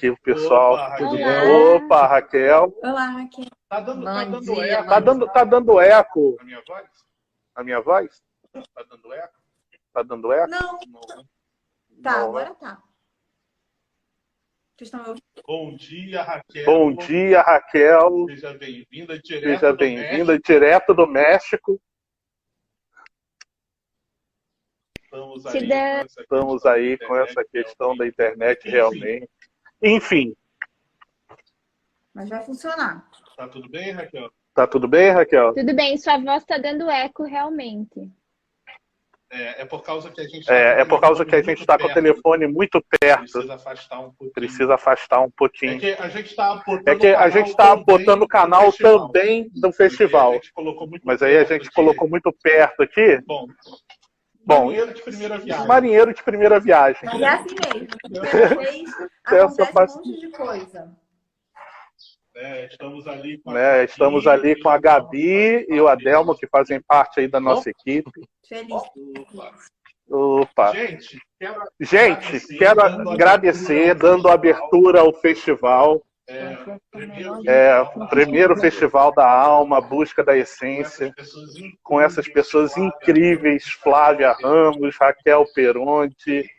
aqui o pessoal. Opa, Tudo Raquel. bem? Opa, Raquel. Olá, Raquel. Tá dando Bom dia, eco. Tá dando eco A minha voz? a minha voz? Tá dando eco? Tá dando eco? Não, Não. tá, Não, né? agora tá. Vocês estão me ouvindo? Bom dia, Raquel. Bom dia, Raquel. Seja bem-vinda Seja bem-vinda direto do México. Estamos aí com essa questão da internet realmente. Enfim. Mas vai funcionar. Tá tudo bem, Raquel? Tá tudo bem, Raquel? Tudo bem, sua voz tá dando eco realmente. É por causa que a gente É por causa que a gente está com o telefone muito perto. Precisa afastar um pouquinho. Precisa afastar um pouquinho. É que a gente está botando o canal também do festival. Mas aí a gente colocou muito perto aqui. Bom, marinheiro de primeira viagem. Marinheiro de primeira viagem. Mas é assim mesmo. Primeira vez acontece um monte de coisa. Estamos ali com a Gabi e o Adelmo, que fazem parte aí da nossa equipe. Feliz. Opa. Gente, quero agradecer, dando abertura ao festival. O primeiro festival da alma, busca da essência, com essas pessoas incríveis, Flávia Ramos, Raquel Peronte,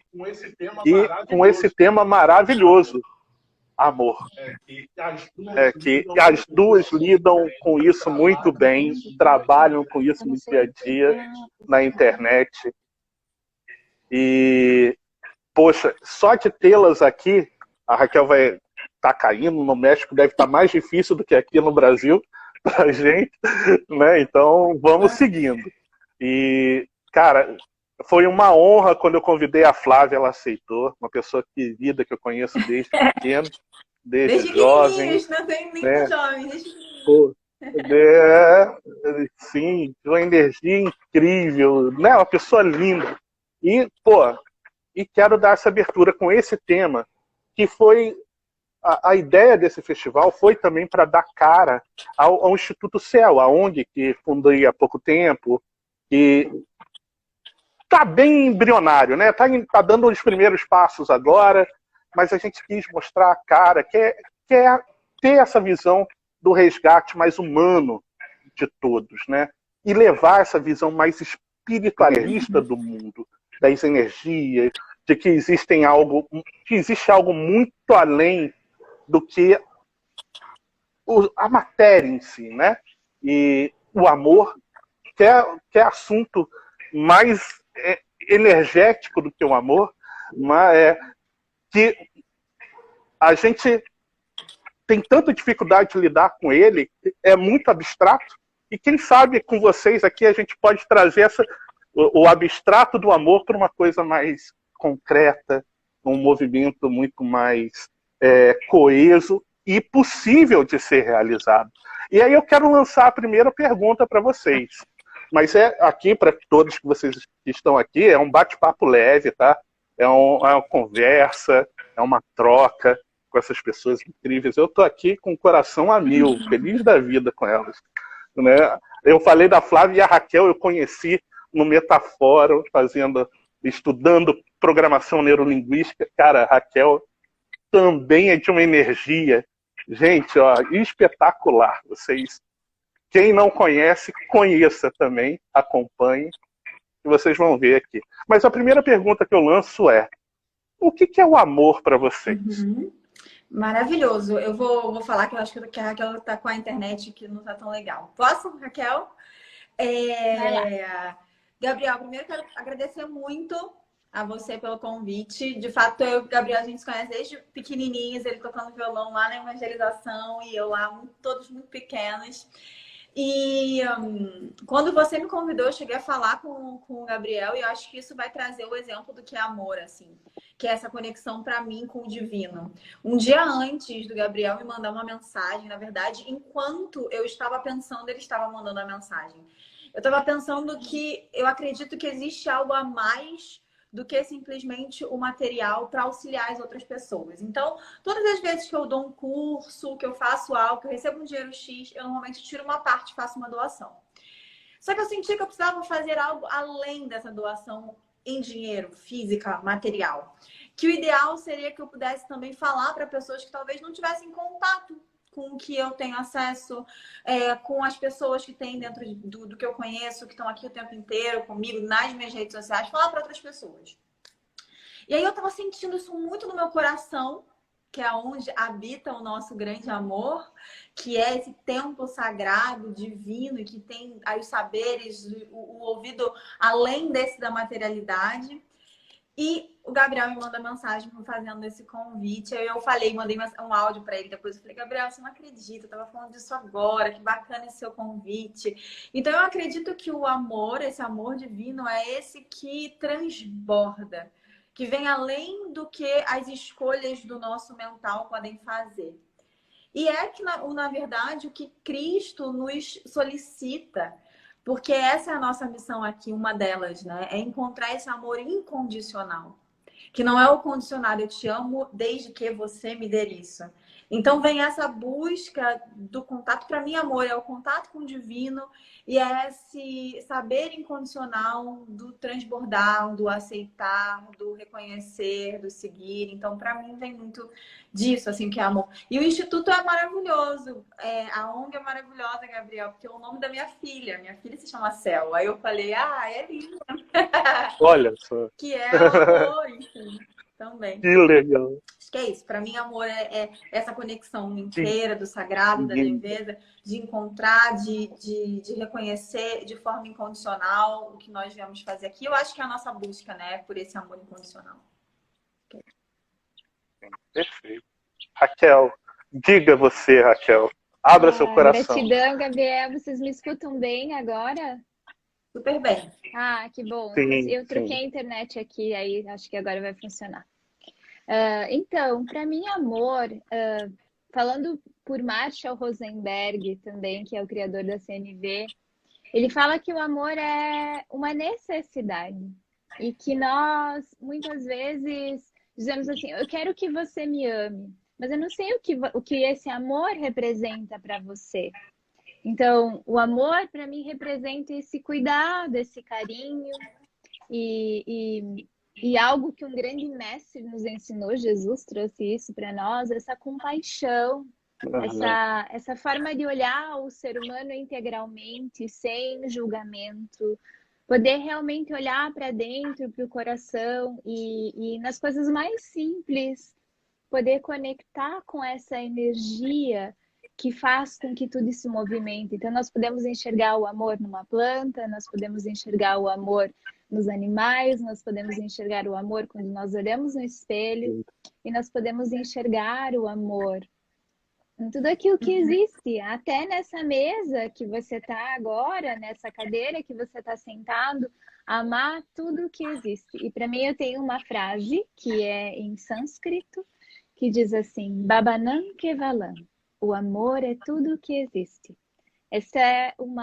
e com esse tema maravilhoso, amor. Que as duas lidam com isso muito bem, trabalham com isso no dia a dia, na internet. E, poxa, só de tê-las aqui, a Raquel vai estar caindo, no México deve estar mais difícil do que aqui no Brasil pra gente, né? Então, vamos seguindo. E, cara, foi uma honra quando eu convidei a Flávia, ela aceitou, uma pessoa querida que eu conheço desde pequeno, desde jovem. Não tem nem jovem, desde sim, uma energia incrível, né? Uma pessoa linda. E, e quero dar essa abertura com esse tema, que foi a ideia desse festival foi também para dar cara ao Instituto Céu, a ONG que fundei há pouco tempo, que está bem embrionário, né? Tá dando os primeiros passos agora, mas a gente quis mostrar a cara, quer ter essa visão do resgate mais humano de todos, né? E levar essa visão mais espiritualista do mundo, das energias, de que existe algo muito além do que a matéria em si, né? E o amor, que é assunto mais energético do que o amor, mas que a gente tem tanta dificuldade de lidar com ele, é muito abstrato, e quem sabe com vocês aqui a gente pode trazer o abstrato do amor para uma coisa mais concreta, um movimento muito mais coeso e possível de ser realizado. E aí eu quero lançar a primeira pergunta para vocês. Mas aqui, para todos que vocês que estão aqui, é um bate-papo leve, tá? É uma conversa, é uma troca com essas pessoas incríveis. Eu estou aqui com o coração a mil, feliz da vida com elas. Né? Eu falei da Flávia e a Raquel, eu conheci no Metafórum, estudando programação neurolinguística. Cara, a Raquel também é de uma energia, gente, espetacular. Vocês, quem não conhece, conheça também, acompanhe, e vocês vão ver aqui. Mas a primeira pergunta que eu lanço é: o que é o amor para vocês? Maravilhoso. Eu vou falar que eu acho que a Raquel está com a internet que não está tão legal. Posso, Raquel? Gabriel, primeiro quero agradecer muito a você pelo convite. De fato, eu e o Gabriel, a gente se conhece desde pequenininhos, ele tocando violão lá na evangelização e eu lá, todos muito pequenos. E quando você me convidou, eu cheguei a falar com o Gabriel e eu acho que isso vai trazer o exemplo do que é amor, assim, que é essa conexão para mim com o divino. Um dia antes do Gabriel me mandar uma mensagem, na verdade, enquanto eu estava pensando, ele estava mandando a mensagem. Eu estava pensando que eu acredito que existe algo a mais do que simplesmente o material para auxiliar as outras pessoas. Então, todas as vezes que eu dou um curso, que eu faço algo, que eu recebo um dinheiro X, eu normalmente tiro uma parte e faço uma doação. Só que eu senti que eu precisava fazer algo além dessa doação em dinheiro, física, material. Que o ideal seria que eu pudesse também falar para pessoas que talvez não tivessem contato com o que eu tenho acesso, com as pessoas que têm dentro do que eu conheço, que estão aqui o tempo inteiro comigo, nas minhas redes sociais, falar para outras pessoas. E aí eu estava sentindo isso muito no meu coração, que é onde habita o nosso grande amor, que é esse templo sagrado, divino, e que tem aí os saberes, o ouvido além desse da materialidade. E o Gabriel me manda mensagem fazendo esse convite. Aí eu falei, mandei um áudio para ele depois. Eu falei, Gabriel, você não acredita, eu tava falando disso agora, que bacana esse seu convite. Então eu acredito que o amor, esse amor divino, é esse que transborda, que vem além do que as escolhas do nosso mental podem fazer. E é que, na verdade, o que Cristo nos solicita, porque essa é a nossa missão aqui, uma delas, né? É encontrar esse amor incondicional. Que não é o condicionado, eu te amo desde que você me dê isso. Então vem essa busca do contato. Para mim, amor é o contato com o divino e é esse saber incondicional do transbordar, do aceitar, do reconhecer, do seguir. Então, para mim, vem muito disso, assim, que é amor. E o Instituto é maravilhoso. A ONG é maravilhosa, Gabriel, porque é o nome da minha filha. Minha filha se chama Cel. Aí eu falei, é lindo. Olha só. Que é o amor, enfim, também. Que legal. Acho que é isso. Para mim, amor é essa conexão inteira do sagrado, da leveza, de encontrar, de reconhecer de forma incondicional o que nós viemos fazer aqui. Eu acho que é a nossa busca, né, por esse amor incondicional. Perfeito. Raquel, diga você, Raquel. Abra seu coração. Gratidão, Gabriel. Vocês me escutam bem agora? Super bem. Que bom. Sim, eu troquei a internet aqui, aí acho que agora vai funcionar. Então, para mim, amor, falando por Marshall Rosenberg também, que é o criador da CNV, ele fala que o amor é uma necessidade e que nós, muitas vezes, dizemos assim, eu quero que você me ame, mas eu não sei o que esse amor representa para você. Então, o amor, para mim, representa esse cuidado, esse carinho e algo que um grande mestre nos ensinou, Jesus trouxe isso para nós, essa compaixão, essa forma de olhar o ser humano integralmente, sem julgamento, poder realmente olhar para dentro, para o coração e nas coisas mais simples, poder conectar com essa energia que faz com que tudo se movimente. Então, nós podemos enxergar o amor numa planta, nós podemos enxergar o amor nos animais, nós podemos enxergar o amor quando nós olhamos no espelho e nós podemos enxergar o amor em tudo aquilo que existe, até nessa mesa que você está agora, nessa cadeira que você está sentado, amar tudo que existe. E para mim eu tenho uma frase que é em sânscrito, que diz assim, Babanam Kevalam, o amor é tudo que existe. Essa é como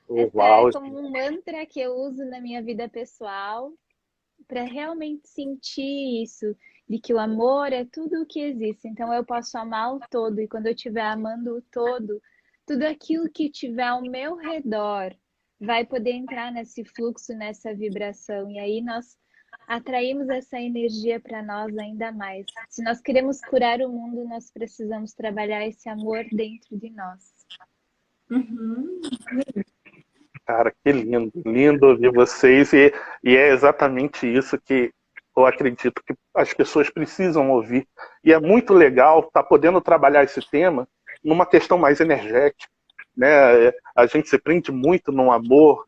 um mantra que eu uso na minha vida pessoal para realmente sentir isso, de que o amor é tudo o que existe. Então eu posso amar o todo e quando eu estiver amando o todo, tudo aquilo que tiver ao meu redor vai poder entrar nesse fluxo, nessa vibração. E aí nós atraímos essa energia para nós ainda mais. Se nós queremos curar o mundo, nós precisamos trabalhar esse amor dentro de nós. Cara, que lindo. Lindo ouvir vocês. E é exatamente isso que eu acredito que as pessoas precisam ouvir. E é muito legal estar podendo trabalhar esse tema numa questão mais energética, né? A gente se prende muito num amor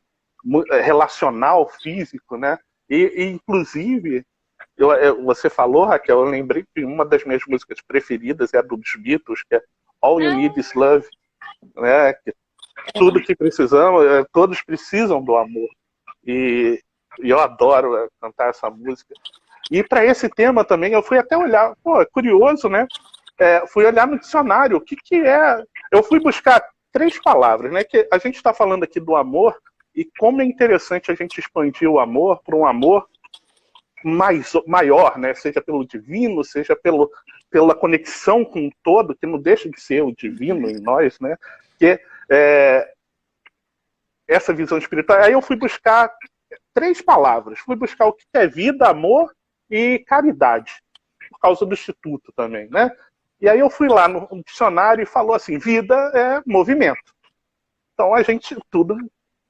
relacional, físico, né? E inclusive, você falou, Raquel, eu lembrei que uma das minhas músicas preferidas é a dos Beatles, que é All You Need Is Love, né? Que tudo que precisamos, todos precisam do amor. E eu adoro cantar essa música. E para esse tema também, eu fui até olhar, é curioso, né? Fui olhar no dicionário, o que é... Eu fui buscar 3 palavras, né? Que a gente está falando aqui do amor, e como é interessante a gente expandir o amor para um amor maior, né? Seja pelo divino, seja pela conexão com o todo, que não deixa de ser o divino em nós, né? Que essa visão espiritual. Aí eu fui buscar 3 palavras. Fui buscar o que é vida, amor e caridade, por causa do Instituto também, né? E aí eu fui lá no dicionário e falou assim, vida é movimento. Então a gente, tudo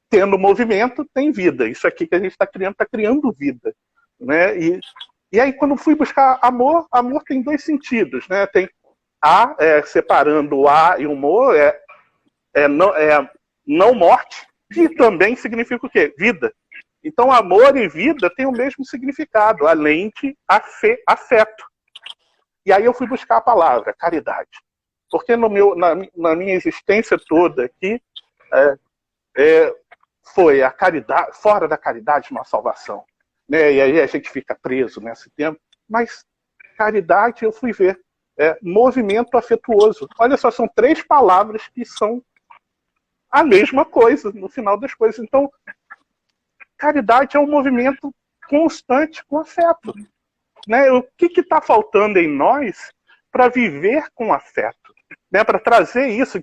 tendo movimento, tem vida. Isso aqui que a gente está criando vida, né? E aí quando fui buscar amor, amor tem 2 sentidos, né? Tem separando o a e o mo, não morte, que também significa o quê? Vida. Então amor e vida têm o mesmo significado, além de afeto. E aí eu fui buscar a palavra, caridade. Porque na minha existência toda aqui, foi a caridade, fora da caridade uma salvação. Né? E aí a gente fica preso nesse tempo. Mas caridade eu fui ver. Movimento afetuoso. Olha só, são 3 palavras que são a mesma coisa, no final das coisas. Então, caridade é um movimento constante com afeto. Né? O que está faltando em nós para viver com afeto? Né? Para trazer isso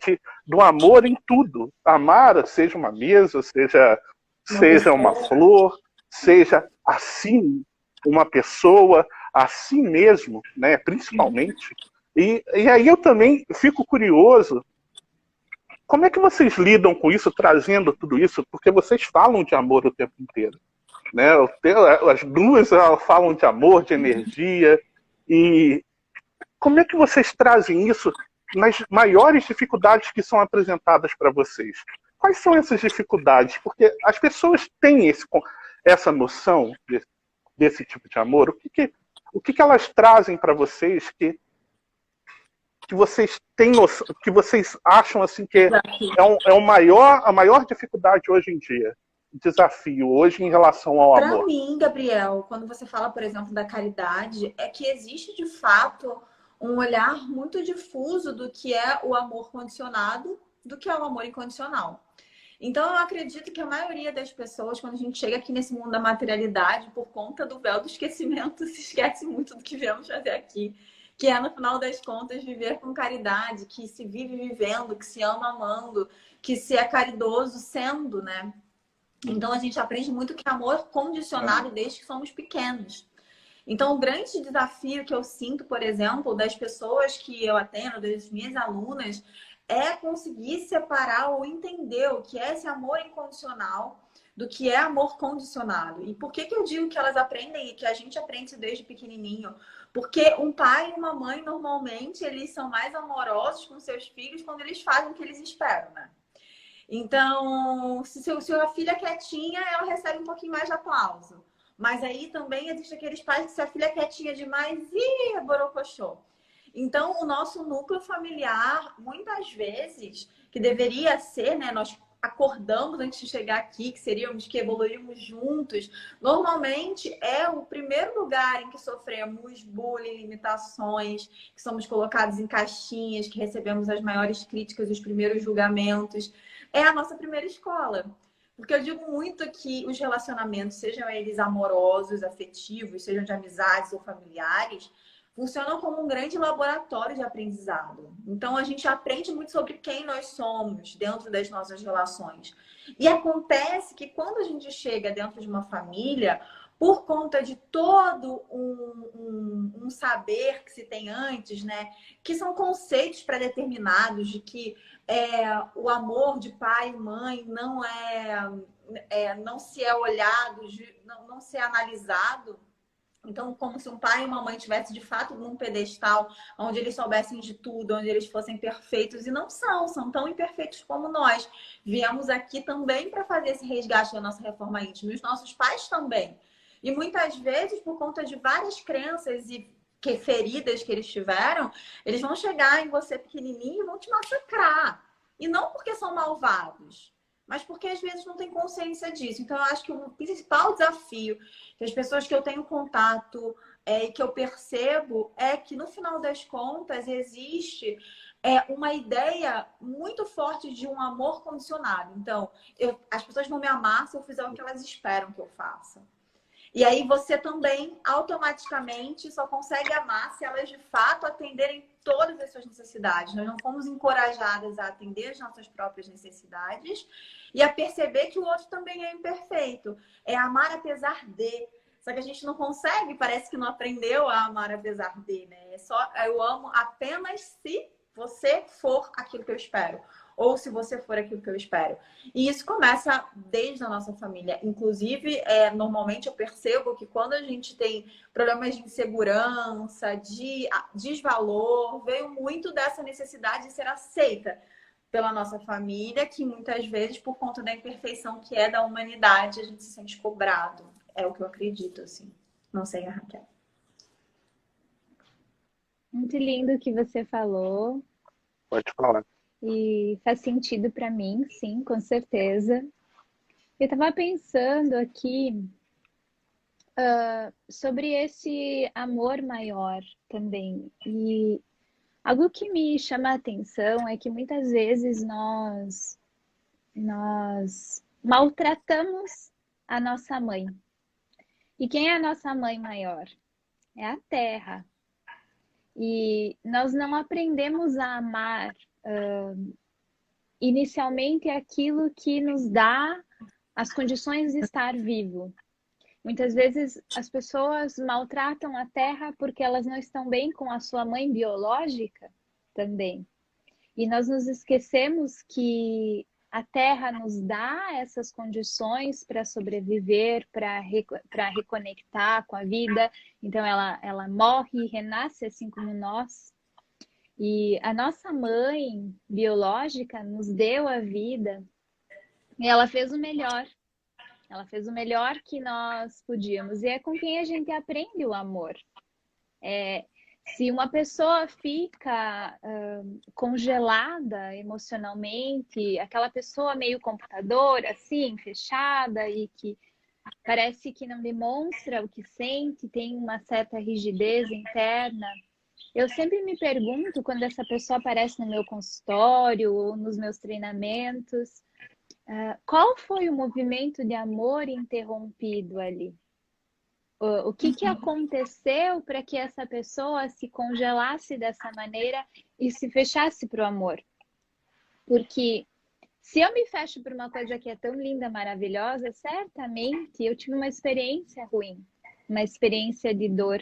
do amor em tudo. Amar, seja uma mesa, seja uma flor, seja assim uma pessoa, assim mesmo, né? Principalmente. E aí eu também fico curioso, como é que vocês lidam com isso, trazendo tudo isso? Porque vocês falam de amor o tempo inteiro. Né? As 2 falam de amor, de energia. E como é que vocês trazem isso nas maiores dificuldades que são apresentadas para vocês? Quais são essas dificuldades? Porque as pessoas têm essa noção desse tipo de amor. O que elas trazem para vocês que vocês têm noção, que vocês acham assim que a maior dificuldade hoje em dia? Desafio hoje em relação ao amor? Para mim, Gabriel, quando você fala, por exemplo, da caridade, é que existe de fato um olhar muito difuso do que é o amor condicionado, do que é o amor incondicional. Então, eu acredito que a maioria das pessoas, quando a gente chega aqui nesse mundo da materialidade, por conta do véu do esquecimento, se esquece muito do que viemos fazer aqui, que é, no final das contas, viver com caridade, que se vive vivendo, que se ama amando, que se é caridoso sendo, né? Então, a gente aprende muito que amor condicionado desde que somos pequenos. Então, o grande desafio que eu sinto, por exemplo, das pessoas que eu atendo, das minhas alunas, é conseguir separar ou entender o que é esse amor incondicional do que é amor condicionado. E por que eu digo que elas aprendem e que a gente aprende desde pequenininho? Porque um pai e uma mãe, normalmente, eles são mais amorosos com seus filhos quando eles fazem o que eles esperam, né? Então, se a filha é quietinha, ela recebe um pouquinho mais de aplauso. Mas aí também existe aqueles pais que se a filha é quietinha demais, borocochô. Então, o nosso núcleo familiar, muitas vezes, que deveria ser, né? Nós acordamos antes de chegar aqui, que evoluímos juntos. Normalmente, é o primeiro lugar em que sofremos bullying, limitações, que somos colocados em caixinhas, que recebemos as maiores críticas, os primeiros julgamentos. É a nossa primeira escola. Porque eu digo muito que os relacionamentos, sejam eles amorosos, afetivos, sejam de amizades ou familiares, funcionam como um grande laboratório de aprendizado. Então, a gente aprende muito sobre quem nós somos dentro das nossas relações. E acontece que quando a gente chega dentro de uma família, por conta de todo um saber que se tem antes, né? Que são conceitos pré-determinados de que o amor de pai e mãe não se é olhado, não se é analisado. Então, como se um pai e uma mãe estivessem de fato num pedestal, onde eles soubessem de tudo, onde eles fossem perfeitos, e não são tão imperfeitos como nós. Viemos aqui também para fazer esse resgate da nossa reforma íntima, e os nossos pais também. E muitas vezes, por conta de várias crenças e feridas que eles tiveram, eles vão chegar em você pequenininho e vão te massacrar. E não porque são malvados, mas porque às vezes não tem consciência disso. Então, eu acho que o principal desafio que as pessoas que eu tenho contato e que eu percebo é que, no final das contas, existe uma ideia muito forte de um amor condicionado. Então, as pessoas vão me amar se eu fizer o que elas esperam que eu faça. E aí você também automaticamente só consegue amar se elas de fato atenderem todas as suas necessidades. Nós não fomos encorajadas a atender as nossas próprias necessidades e a perceber que o outro também é imperfeito. É amar apesar de. Só que a gente não consegue, parece que não aprendeu a amar apesar de, né? É só eu amo apenas se você for aquilo que eu espero. Ou se você for aquilo que eu espero. E isso começa desde a nossa família. Inclusive, normalmente eu percebo que quando a gente tem problemas de insegurança, de desvalor, veio muito dessa necessidade de ser aceita pela nossa família, que muitas vezes, por conta da imperfeição que é da humanidade, a gente se sente cobrado. É o que eu acredito, assim. Não sei, a Raquel. Muito lindo o que você falou. Pode falar. E faz sentido para mim, sim, com certeza. Eu estava pensando aqui sobre esse amor maior também. E algo que me chama a atenção é que muitas vezes nós maltratamos a nossa mãe. E quem é a nossa mãe maior? É a terra. E nós não aprendemos a amar inicialmente aquilo que nos dá as condições de estar vivo. Muitas vezes as pessoas maltratam a terra porque elas não estão bem com a sua mãe biológica também. E nós nos esquecemos que a terra nos dá essas condições para sobreviver, para reconectar com a vida. Então ela morre e renasce assim como nós. E a nossa mãe biológica nos deu a vida e ela fez o melhor. Ela fez o melhor que nós podíamos. E é com quem a gente aprende o amor. Se uma pessoa fica congelada emocionalmente, aquela pessoa meio computador, assim, fechada e que parece que não demonstra o que sente, tem uma certa rigidez interna. Eu sempre me pergunto, quando essa pessoa aparece no meu consultório ou nos meus treinamentos, qual foi o movimento de amor interrompido ali? O que aconteceu para que essa pessoa se congelasse dessa maneira e se fechasse para o amor? Porque se eu me fecho por uma coisa que é tão linda, maravilhosa, certamente eu tive uma experiência ruim, uma experiência de dor.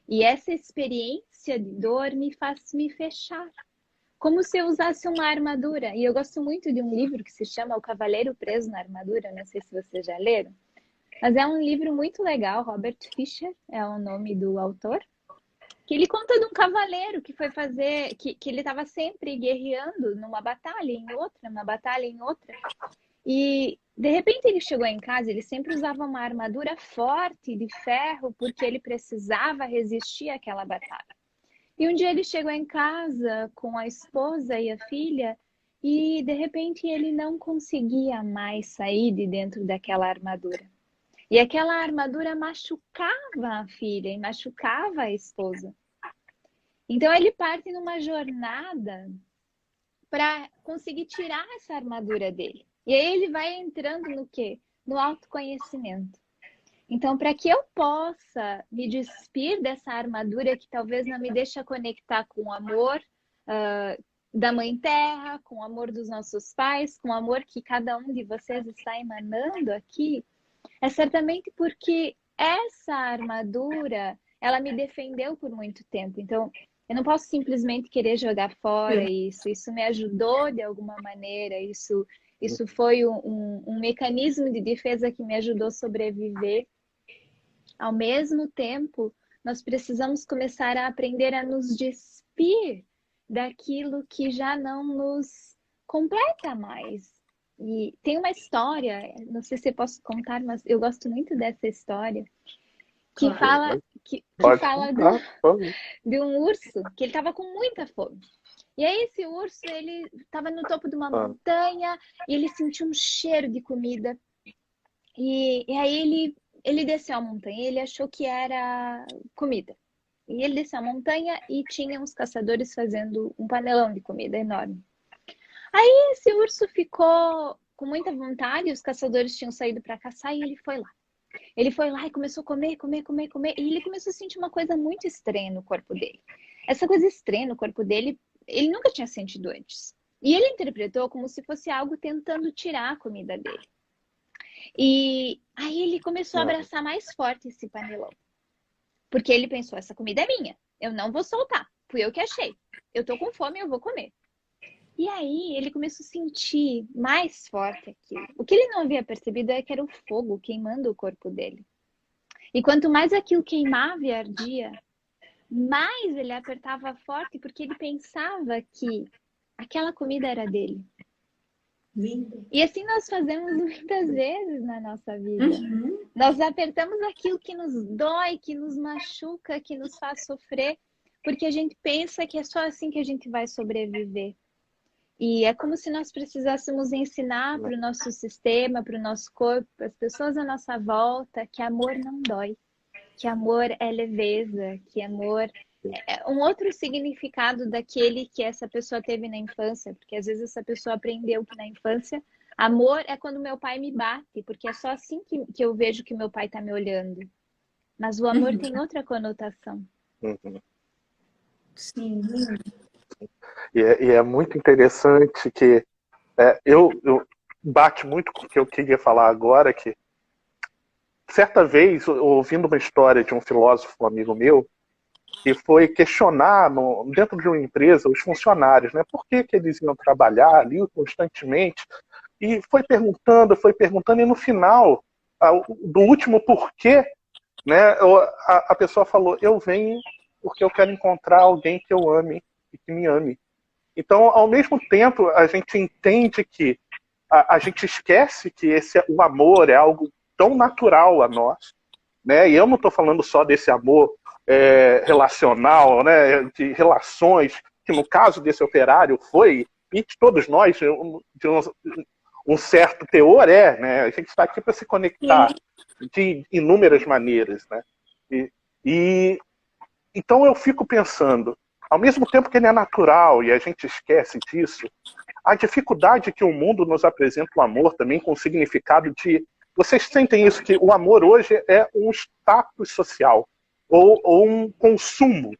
E essa experiência de dor me faz me fechar. Como se eu usasse uma armadura. E eu gosto muito de um livro que se chama O Cavaleiro Preso na Armadura. Não sei se vocês já leram. Mas é um livro muito legal. Robert Fisher é o nome do autor. Que ele conta de um cavaleiro que foi fazer... Que ele estava sempre guerreando numa batalha em outra, uma batalha em outra. E, de repente, ele chegou em casa, ele sempre usava uma armadura forte de ferro, porque ele precisava resistir àquela batalha. E um dia ele chegou em casa com a esposa e a filha, e, de repente, ele não conseguia mais sair de dentro daquela armadura. E aquela armadura machucava a filha e machucava a esposa. Então, ele parte numa jornada para conseguir tirar essa armadura dele. E aí ele vai entrando no quê? No autoconhecimento. Então, para que eu possa me despir dessa armadura que talvez não me deixe conectar com o amor da Mãe Terra, com o amor dos nossos pais, com o amor que cada um de vocês está emanando aqui, é certamente porque essa armadura, ela me defendeu por muito tempo. Então, eu não posso simplesmente querer jogar fora isso. Isso me ajudou de alguma maneira, isso foi um mecanismo de defesa que me ajudou a sobreviver. Ao mesmo tempo, nós precisamos começar a aprender a nos despir daquilo que já não nos completa mais. E tem uma história, não sei se eu posso contar, mas eu gosto muito dessa história, que fala de um urso que ele estava com muita fome. E aí esse urso, ele estava no topo de uma montanha e ele sentiu um cheiro de comida. E aí ele desceu a montanha, ele achou que era comida. E ele desceu a montanha e tinha uns caçadores fazendo um panelão de comida enorme. Aí esse urso ficou com muita vontade, os caçadores tinham saído para caçar e ele foi lá. Ele foi lá e começou a comer, comer, comer, comer. E ele começou a sentir uma coisa muito estranha no corpo dele. Essa coisa estranha no corpo dele, ele nunca tinha sentido antes. E ele interpretou como se fosse algo tentando tirar a comida dele. E aí ele começou a abraçar mais forte esse panelão. Porque ele pensou, essa comida é minha. Eu não vou soltar. Fui eu que achei. Eu tô com fome, eu vou comer. E aí ele começou a sentir mais forte aquilo. O que ele não havia percebido é que era o fogo queimando o corpo dele. E quanto mais aquilo queimava e ardia, mais ele apertava forte, porque ele pensava que aquela comida era dele. Lindo. E assim nós fazemos muitas vezes na nossa vida. Uhum. Nós apertamos aquilo que nos dói, que nos machuca, que nos faz sofrer, porque a gente pensa que é só assim que a gente vai sobreviver. E é como se nós precisássemos ensinar para o nosso sistema, para o nosso corpo, para as pessoas à nossa volta, que amor não dói, que amor é leveza, que amor é um outro significado daquele que essa pessoa teve na infância, porque às vezes essa pessoa aprendeu que na infância amor é quando meu pai me bate, porque é só assim que eu vejo que meu pai está me olhando. Mas o amor tem outra conotação. Sim, lindo. E é muito interessante que eu bate muito com o que eu queria falar agora, que certa vez, ouvindo uma história de um filósofo amigo meu, que foi questionar dentro de uma empresa os funcionários, né? Por que eles iam trabalhar ali constantemente? E foi perguntando, e no final, do último porquê, né, a pessoa falou, eu venho porque eu quero encontrar alguém que eu ame e que me ame. Então, ao mesmo tempo, a gente entende que a gente esquece que o amor é algo tão natural a nós, né? E eu não estou falando só desse amor relacional, né? De relações, que no caso desse operário foi, e de todos nós, de um certo teor né? A gente está aqui para se conectar de inúmeras maneiras, né? Então eu fico pensando, ao mesmo tempo que ele é natural e a gente esquece disso, a dificuldade que o mundo nos apresenta o amor também com o significado de... Vocês sentem isso, que o amor hoje é um status social ou um consumo,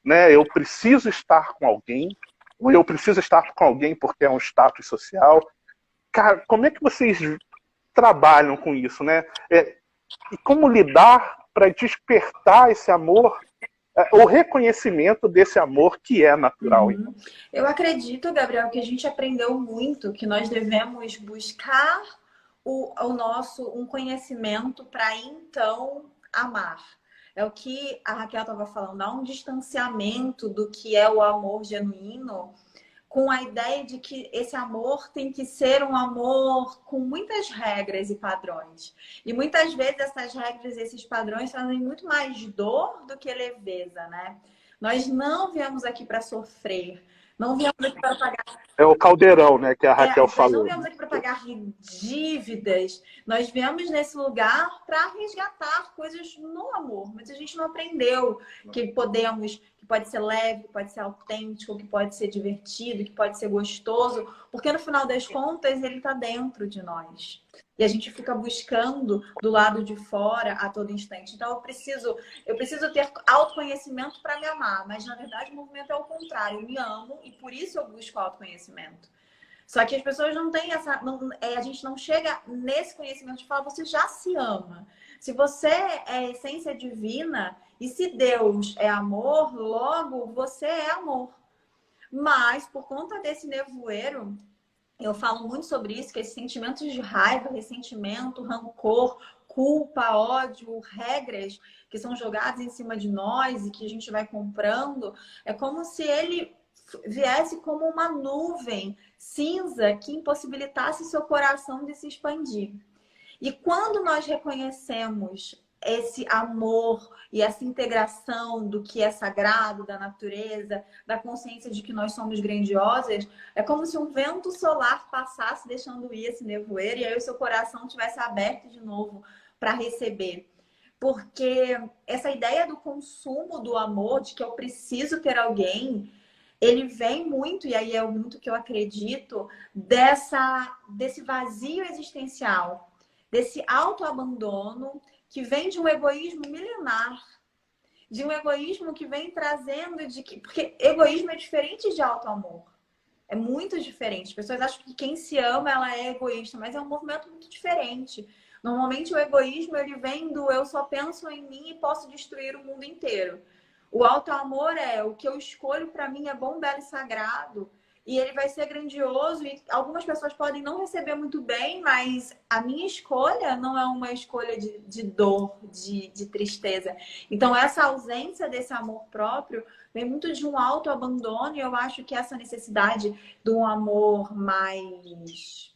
né? Eu preciso estar com alguém, ou eu preciso estar com alguém porque é um status social. Cara, como é que vocês trabalham com isso, né? E como lidar para despertar esse amor, o reconhecimento desse amor que é natural. Uhum. Eu acredito, Gabriel, que a gente aprendeu muito que nós devemos buscar um conhecimento para então amar. É o que a Raquel estava falando, há um distanciamento do que é o amor genuíno, com a ideia de que esse amor tem que ser um amor com muitas regras e padrões. E muitas vezes essas regras e esses padrões trazem muito mais dor do que leveza, né? Nós não viemos aqui para sofrer, não viemos aqui para pagar... É o caldeirão, né, que a Raquel falou. Nós não viemos aqui para pagar dívidas, nós viemos nesse lugar para resgatar coisas no amor, mas a gente não aprendeu que pode ser leve, que pode ser autêntico, que pode ser divertido, que pode ser gostoso, porque no final das contas ele está dentro de nós. E a gente fica buscando do lado de fora a todo instante. Então eu preciso ter autoconhecimento para me amar, mas na verdade o movimento é o contrário. Eu me amo e por isso eu busco autoconhecimento. Só que as pessoas não têm a gente não chega nesse conhecimento de falar, você já se ama. Se você é essência divina e se Deus é amor, logo você é amor. Mas por conta desse nevoeiro, eu falo muito sobre isso, que esses sentimentos de raiva, ressentimento, rancor, culpa, ódio, regras que são jogadas em cima de nós e que a gente vai comprando, é como se ele viesse como uma nuvem cinza que impossibilitasse seu coração de se expandir. E quando nós reconhecemos esse amor e essa integração do que é sagrado, da natureza, da consciência de que nós somos grandiosas, é como se um vento solar passasse deixando ir esse nevoeiro e aí o seu coração tivesse aberto de novo para receber. Porque essa ideia do consumo do amor, de que eu preciso ter alguém, ele vem muito, e aí é muito que eu acredito, desse vazio existencial, desse autoabandono que vem de um egoísmo milenar, de um egoísmo que vem trazendo de que... Porque egoísmo é diferente de auto-amor. É muito diferente. As pessoas acham que quem se ama, ela é egoísta, mas é um movimento muito diferente. Normalmente o egoísmo, ele vem do eu só penso em mim e posso destruir o mundo inteiro. O auto-amor é o que eu escolho para mim é bom, belo e sagrado. E ele vai ser grandioso e algumas pessoas podem não receber muito bem, mas a minha escolha não é uma escolha de dor, de tristeza. Então, essa ausência desse amor próprio vem muito de um autoabandono e eu acho que essa necessidade de um amor mais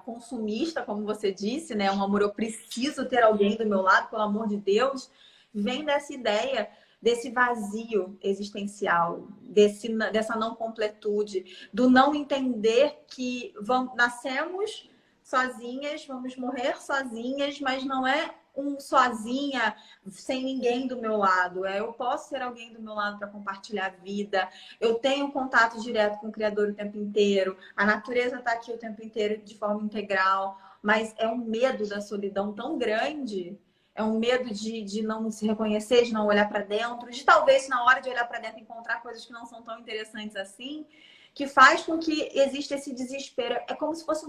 consumista, como você disse, né? Um amor, eu preciso ter alguém do meu lado, pelo amor de Deus, vem dessa ideia desse vazio existencial, dessa não completude, do não entender que nascemos sozinhas, vamos morrer sozinhas, mas não é um sozinha, sem ninguém do meu lado. Eu posso ter alguém do meu lado para compartilhar a vida. Eu tenho contato direto com o Criador o tempo inteiro. A natureza está aqui o tempo inteiro de forma integral. Mas é um medo da solidão tão grande. É um medo de não se reconhecer, de não olhar para dentro, de talvez na hora de olhar para dentro encontrar coisas que não são tão interessantes assim, que faz com que exista esse desespero. É como se fosse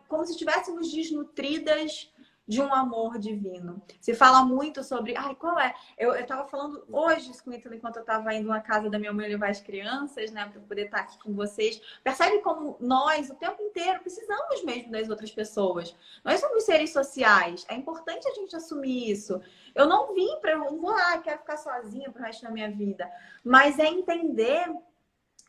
como se estivéssemos desnutridas de um amor divino. Se fala muito sobre... Ai, qual é? Eu estava falando hoje com o Ítalo, enquanto eu estava indo na casa da minha mãe levar as crianças, né? Para poder estar aqui com vocês. Percebe como nós, o tempo inteiro, precisamos mesmo das outras pessoas. Nós somos seres sociais. É importante a gente assumir isso. Eu não vim para... Não vou lá, quero ficar sozinha pro resto da minha vida. Mas é entender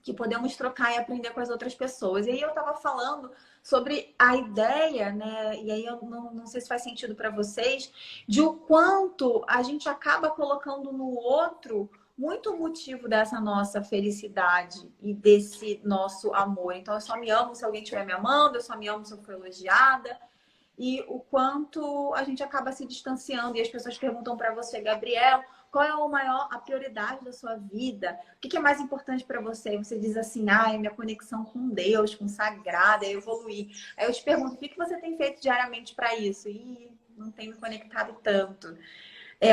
que podemos trocar e aprender com as outras pessoas. E aí eu estava falando sobre a ideia, né? E aí eu não sei se faz sentido para vocês, de o quanto a gente acaba colocando no outro muito motivo dessa nossa felicidade e desse nosso amor. Então, eu só me amo se alguém estiver me amando, eu só me amo se eu for elogiada. E o quanto a gente acaba se distanciando. E as pessoas perguntam para você, Gabriel, qual é a prioridade da sua vida? O que é mais importante para você? Você diz assim, é minha conexão com Deus, com o sagrado, é evoluir. Aí eu te pergunto, o que você tem feito diariamente para isso? E não tenho me conectado tanto.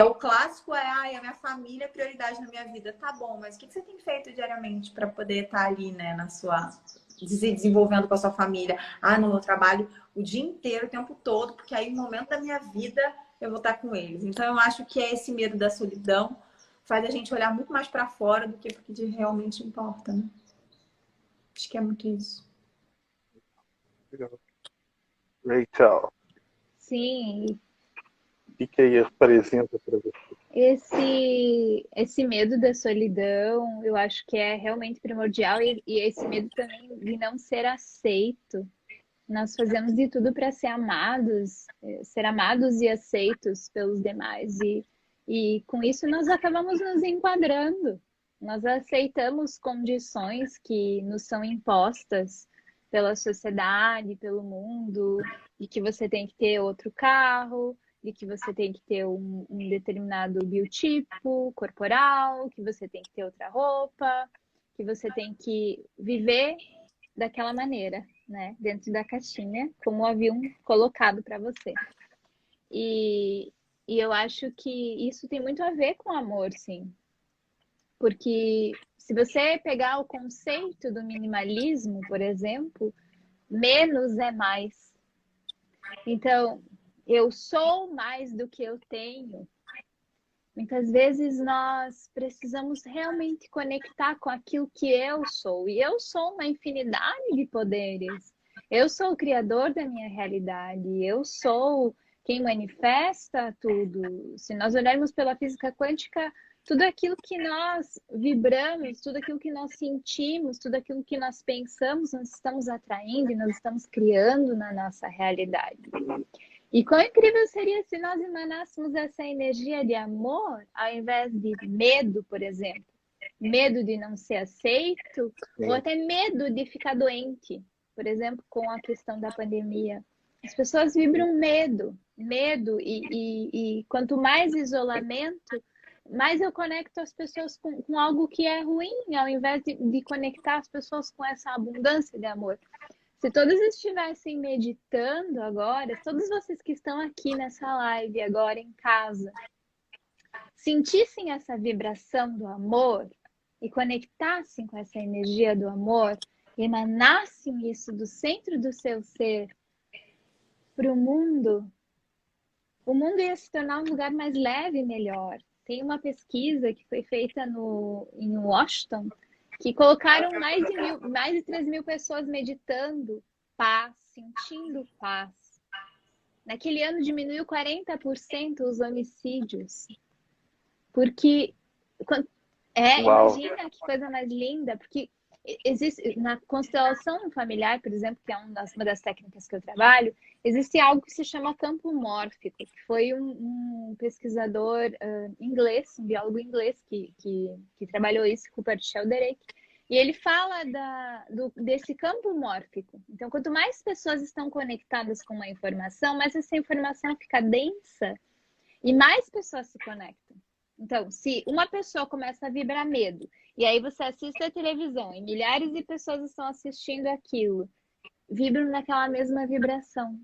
O clássico a minha família é prioridade na minha vida. Tá bom, mas o que você tem feito diariamente para poder estar ali, né, se desenvolvendo com a sua família? No meu trabalho o dia inteiro, o tempo todo, porque aí no momento da minha vida eu vou estar com eles. Então eu acho que esse medo da solidão faz a gente olhar muito mais para fora do que o que realmente importa, né? Acho que é muito isso. Rachel. Sim. O que aí apresenta para você? Esse medo da solidão, eu acho que é realmente primordial e esse medo também de não ser aceito. Nós fazemos de tudo para ser amados e aceitos pelos demais. E com isso nós acabamos nos enquadrando. Nós aceitamos condições que nos são impostas pela sociedade, pelo mundo, de que você tem que ter outro carro, de que você tem que ter um determinado biotipo corporal, que você tem que ter outra roupa, que você tem que viver daquela maneira, né? Dentro da caixinha, como haviam colocado para você. E eu acho que isso tem muito a ver com amor, sim. Porque se você pegar o conceito do minimalismo, por exemplo, menos é mais. Então, eu sou mais do que eu tenho. Muitas vezes nós precisamos realmente conectar com aquilo que eu sou. E eu sou uma infinidade de poderes. Eu sou o criador da minha realidade. Eu sou quem manifesta tudo. Se nós olharmos pela física quântica, tudo aquilo que nós vibramos, tudo aquilo que nós sentimos, tudo aquilo que nós pensamos, nós estamos atraindo e nós estamos criando na nossa realidade. E quão incrível seria se nós emanássemos essa energia de amor ao invés de medo, por exemplo. Medo de não ser aceito, ou até medo de ficar doente. Por exemplo, com a questão da pandemia. As pessoas vibram medo. E quanto mais isolamento, mais eu conecto as pessoas com algo que é ruim, ao invés de conectar as pessoas com essa abundância de amor. Se todos estivessem meditando agora, todos vocês que estão aqui nessa live agora em casa, sentissem essa vibração do amor e conectassem com essa energia do amor, emanassem isso do centro do seu ser para o mundo ia se tornar um lugar mais leve e melhor. Tem uma pesquisa que foi feita em Washington, que colocaram mais de 3.000 pessoas meditando paz, sentindo paz. Naquele ano diminuiu 40% os homicídios. Porque imagina que coisa mais linda, porque existe na constelação familiar, por exemplo, que é uma das técnicas que eu trabalho, existe algo que se chama campo mórfico, que foi um pesquisador inglês, um biólogo inglês que trabalhou isso, Rupert Sheldrake, e ele fala desse campo mórfico. Então, quanto mais pessoas estão conectadas com uma informação, mais essa informação fica densa e mais pessoas se conectam. Então, se uma pessoa começa a vibrar medo, e aí você assiste a televisão e milhares de pessoas estão assistindo aquilo, vibram naquela mesma vibração.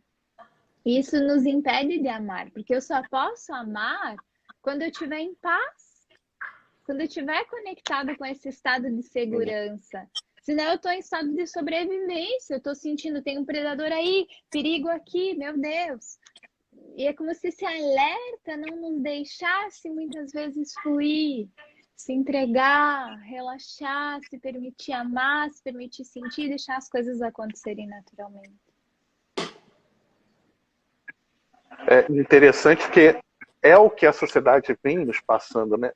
Isso nos impede de amar, porque eu só posso amar quando eu estiver em paz, quando eu estiver conectado com esse estado de segurança. Senão eu estou em estado de sobrevivência, eu estou sentindo, tem um predador aí, perigo aqui, meu Deus. E é como se esse alerta não nos deixasse muitas vezes fluir, se entregar, relaxar, se permitir amar, se permitir sentir, deixar as coisas acontecerem naturalmente. É interessante que é o que a sociedade vem nos passando, né?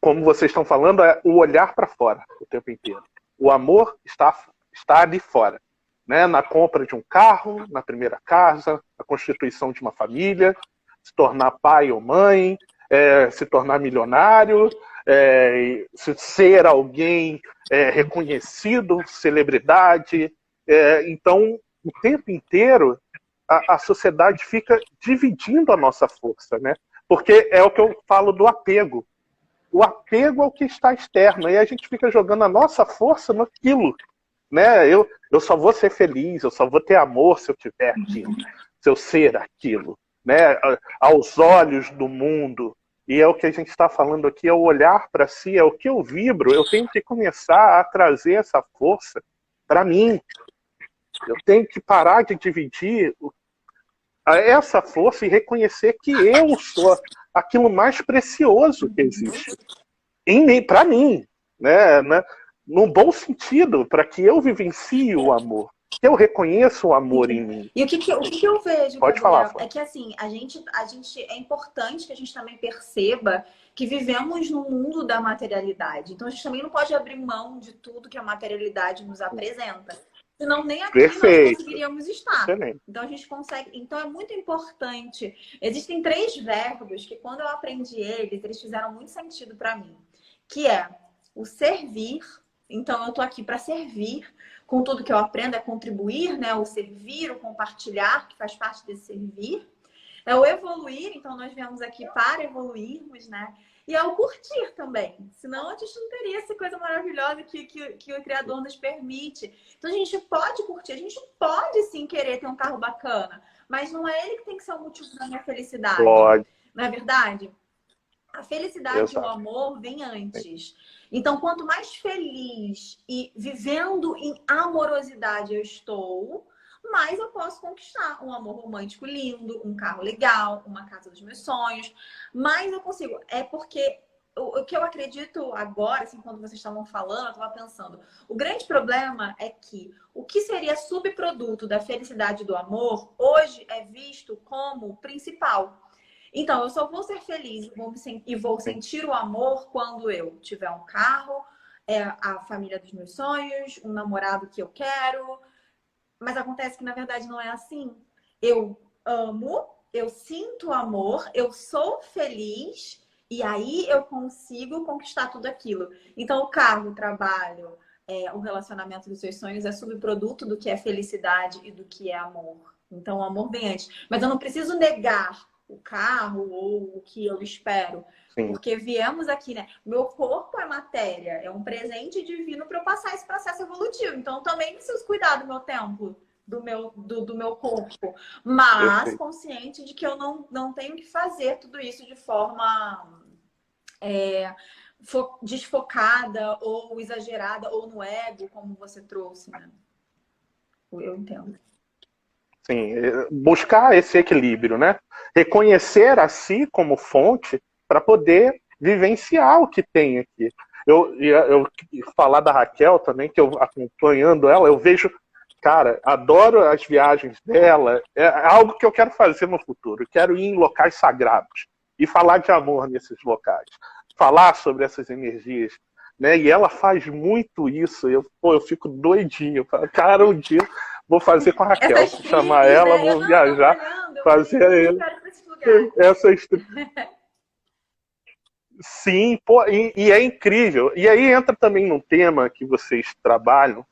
Como vocês estão falando, é o olhar para fora o tempo inteiro. O amor está ali fora. Né, na compra de um carro, na primeira casa, na constituição de uma família, se tornar pai ou mãe, se tornar milionário, ser alguém reconhecido, celebridade. Então, o tempo inteiro, a sociedade fica dividindo a nossa força, né? Porque é o que eu falo do apego. O apego é o que está externo, e a gente fica jogando a nossa força naquilo. Né? Eu só vou ser feliz, eu só vou ter amor se eu tiver aquilo, se eu ser aquilo, né? Aos olhos do mundo. E é o que a gente está falando aqui, é o olhar para si, é o que eu vibro. Eu tenho que começar a trazer essa força para mim. Eu tenho que parar de dividir essa força e reconhecer que eu sou aquilo mais precioso que existe para mim, né? No bom sentido, para que eu vivencie o amor, que eu reconheça o amor em mim. E o que eu vejo, Pode Gabriel, falar, é que assim, a gente é importante que a gente também perceba que vivemos no mundo da materialidade. Então a gente também não pode abrir mão de tudo que a materialidade nos apresenta. Senão nem aqui nós conseguiríamos estar. Excelente. Então a gente consegue. Então é muito importante. Existem 3 verbos que quando eu aprendi eles fizeram muito sentido para mim. Que é o servir. Então, eu estou aqui para servir, com tudo que eu aprendo, é contribuir, né? O servir, o compartilhar, que faz parte desse servir. É o evoluir, então nós viemos aqui para evoluirmos, né? E é o curtir também, senão a gente não teria essa coisa maravilhosa que o Criador nos permite. Então, a gente pode curtir, a gente pode sim querer ter um carro bacana, mas não é ele que tem que ser o motivo da minha felicidade. Pode. Não é verdade? A felicidade e o amor vem antes. Então, quanto mais feliz e vivendo em amorosidade eu estou, mais eu posso conquistar um amor romântico lindo, um carro legal, uma casa dos meus sonhos. Mais eu consigo. É porque o que eu acredito agora, assim, quando vocês estavam falando, eu estava pensando, o grande problema é que o que seria subproduto da felicidade e do amor, hoje é visto como principal. Então, eu só vou ser feliz e vou sentir o amor quando eu tiver um carro, a família dos meus sonhos, um namorado que eu quero. Mas acontece que, na verdade, não é assim. Eu amo, eu sinto amor, eu sou feliz e aí eu consigo conquistar tudo aquilo. Então, o carro, o trabalho, o relacionamento dos seus sonhos é subproduto do que é felicidade e do que é amor. Então, o amor vem antes. Mas eu não preciso negar o carro ou o que eu espero. Sim. Porque viemos aqui, né? Meu corpo é matéria, é um presente divino para eu passar esse processo evolutivo. Então, eu também preciso cuidar do meu templo, do meu corpo. Mas consciente de que eu não tenho que fazer tudo isso de forma desfocada ou exagerada ou no ego, como você trouxe, né? Eu entendo. Sim, buscar esse equilíbrio, né? Reconhecer a si como fonte para poder vivenciar o que tem aqui. Eu falar da Raquel também, que eu acompanhando ela, eu vejo, cara, adoro as viagens dela, é algo que eu quero fazer no futuro. Eu quero ir em locais sagrados e falar de amor nesses locais, falar sobre essas energias, né? E ela faz muito isso. Eu fico doidinho. Cara, um dia vou fazer com a Raquel, chamar ela, né? vou viajar, fazer essas. Sim, pô, e é incrível. E aí entra também num tema que vocês trabalham